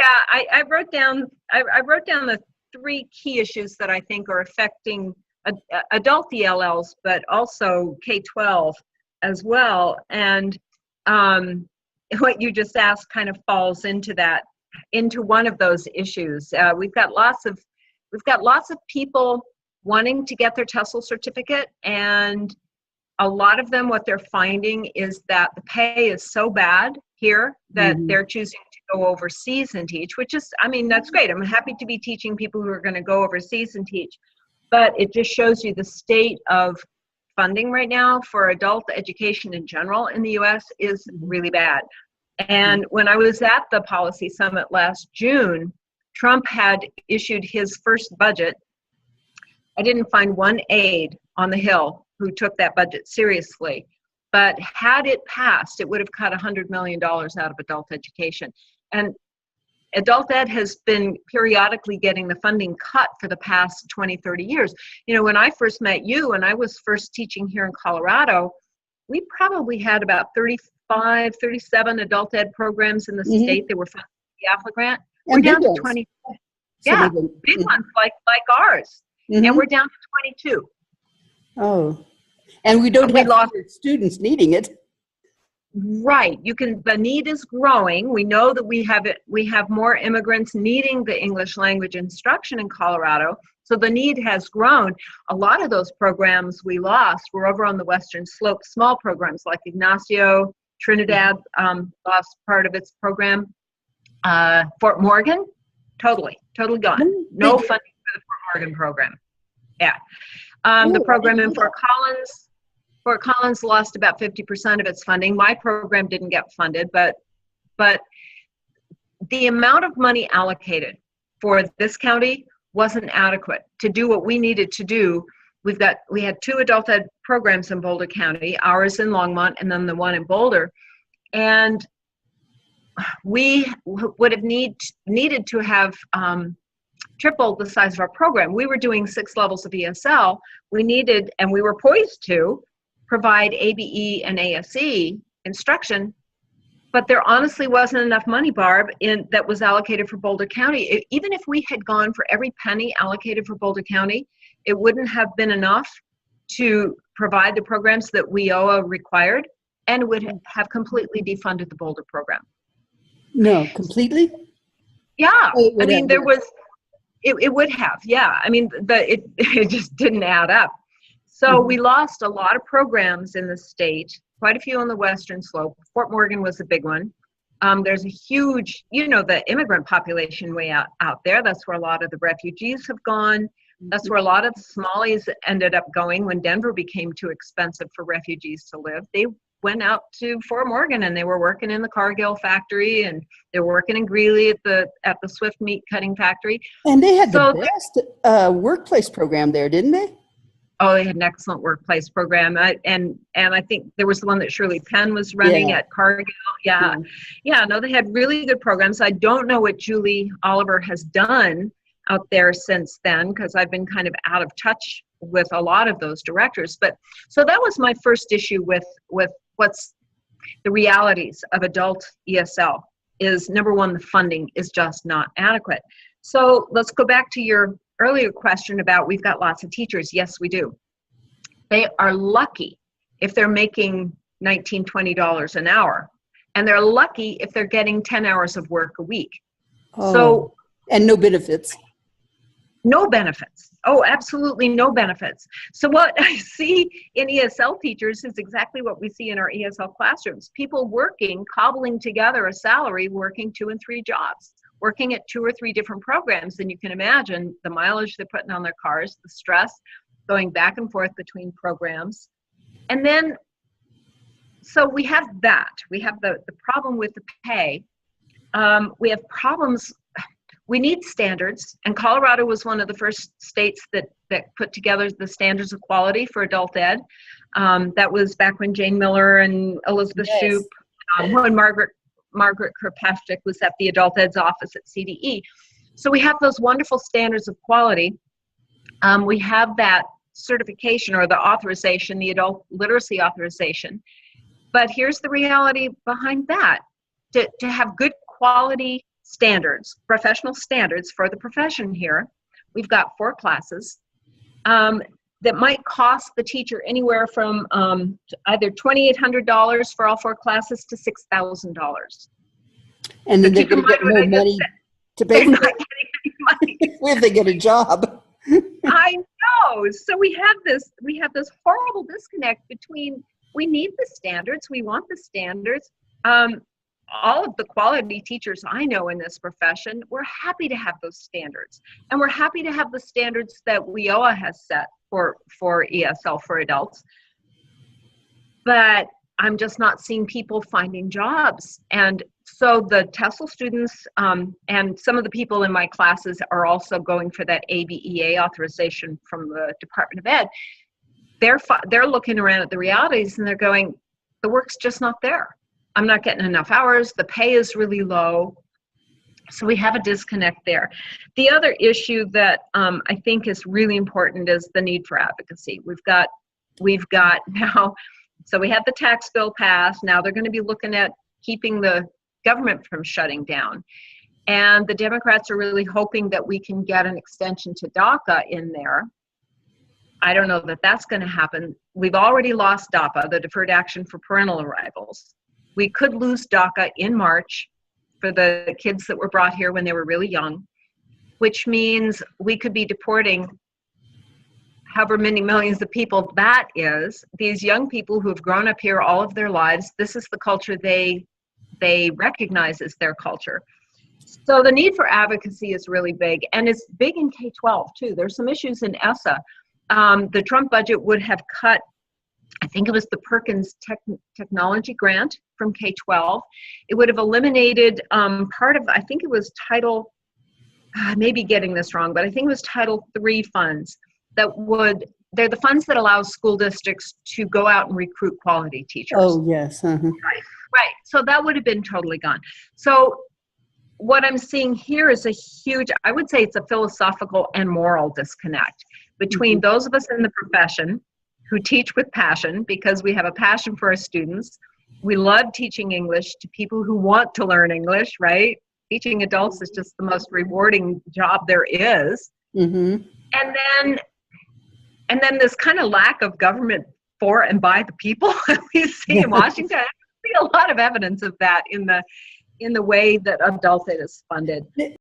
I wrote down the three key issues that I think are affecting adult ELLs, but also K-12 as well. And what you just asked kind of falls into one of those issues. We've got lots of people wanting to get their TESOL certificate, and a lot of them, what they're finding is that the pay is so bad here that they're choosing to go overseas and teach, which is, I mean, that's great. I'm happy to be teaching people who are going to go overseas and teach, but it just shows you the state of funding right now for adult education in general in the US is really bad. And when I was at the policy summit last June, Trump had issued his first budget. I didn't find one aide on the Hill who took that budget seriously, but had it passed, it would have cut $100 million out of adult education. And adult ed has been periodically getting the funding cut for the past 20, 30 years. You know, when I first met you and I was first teaching here in Colorado, we probably had about 35, 37 adult ed programs in the state that were funded with the AFLA grant. We're down to 20. Yeah, big ones like ours. And we're down to 22. Oh, and we don't have students needing it. Right. The need is growing. We know that we have more immigrants needing the English language instruction in Colorado. So the need has grown. A lot of those programs we lost were over on the Western Slope, small programs like Ignacio, Trinidad lost part of its program. Fort Morgan, totally gone. No funding for the Fort Morgan program. Yeah. The program in Fort Collins lost about 50% of its funding. My program didn't get funded, but the amount of money allocated for this county wasn't adequate to do what we needed to do. We had two adult ed programs in Boulder County, ours in Longmont and then the one in Boulder. And we would have needed to have tripled the size of our program. We were doing 6 levels of ESL. We needed, and we were poised to, provide ABE and ASE instruction, but there honestly wasn't enough money, Barb, that was allocated for Boulder County. Even if we had gone for every penny allocated for Boulder County, it wouldn't have been enough to provide the programs that WIOA required, and would have completely defunded the Boulder program. No, completely? Yeah, I mean, it would have, yeah. I mean, it just didn't add up. So we lost a lot of programs in the state, quite a few on the Western Slope. Fort Morgan was a big one. There's a huge, the immigrant population way out there. That's where a lot of the refugees have gone. That's where a lot of the Somalis ended up going when Denver became too expensive for refugees to live. They went out to Fort Morgan and they were working in the Cargill factory, and they were working in Greeley at the Swift meat cutting factory. And they had the best workplace program there, didn't they? Oh, they had an excellent workplace program. And I think there was the one that Shirley Penn was running at Cargill. Yeah, no, they had really good programs. I don't know what Julie Oliver has done out there since then, because I've been kind of out of touch with a lot of those directors. But so that was my first issue with what's the realities of adult ESL is, number one, the funding is just not adequate. So let's go back to your earlier question about we've got lots of teachers. Yes, we do. They are lucky if they're making $19, $20 an hour. And they're lucky if they're getting 10 hours of work a week. Oh, and no benefits. No benefits. Oh, absolutely no benefits. So what I see in ESL teachers is exactly what we see in our ESL classrooms. People working, cobbling together a salary, working 2 and 3 jobs, working at 2 or 3 different programs. And you can imagine the mileage they're putting on their cars, the stress, going back and forth between programs. And then, so we have that. We have the problem with the pay. We have problems. We need standards, and Colorado was one of the first states that put together the standards of quality for adult ed. That was back when Jane Miller and Elizabeth Shoup, when Margaret Kirkpatrick was at the adult ed's office at CDE. So we have those wonderful standards of quality. We have that certification or the authorization, the adult literacy authorization. But here's the reality behind that. To have good quality standards, professional standards for the profession here. We've got 4 classes that might cost the teacher anywhere from either $2,800 for all 4 classes to $6,000. And then they're going to get more money to pay they're for not it getting any money. if they get a job. I know. So we have this horrible disconnect between, we need the standards, we want the standards. All of the quality teachers I know in this profession, we're happy to have those standards. And we're happy to have the standards that WIOA has set for ESL for adults. But I'm just not seeing people finding jobs. And so the TESOL students and some of the people in my classes are also going for that ABEA authorization from the Department of Ed. They're looking around at the realities and they're going, the work's just not there. I'm not getting enough hours. The pay is really low. So we have a disconnect there. The other issue that I think is really important is the need for advocacy. We've got now, so we had the tax bill passed. Now they're going to be looking at keeping the government from shutting down. And the Democrats are really hoping that we can get an extension to DACA in there. I don't know that that's going to happen. We've already lost DAPA, the Deferred Action for Parental Arrivals. We could lose DACA in March for the kids that were brought here when they were really young, which means we could be deporting however many millions of people that is. These young people who have grown up here all of their lives, this is the culture they recognize as their culture. So the need for advocacy is really big, and it's big in K-12 too. There's some issues in ESSA. The Trump budget would have cut, I think it was the Perkins Technology Grant from K-12. It would have eliminated part of, I think it was Title, I may be getting this wrong, but I think it was Title III funds they're the funds that allow school districts to go out and recruit quality teachers. Oh, yes. Uh-huh. Right. So that would have been totally gone. So what I'm seeing here is a huge, I would say it's a philosophical and moral disconnect between those of us in the profession who teach with passion because we have a passion for our students. We love teaching English to people who want to learn English, right? Teaching adults is just the most rewarding job there is. Mm-hmm. And then this kind of lack of government for and by the people we see in Washington. I see a lot of evidence of that in the way that adult ed is funded.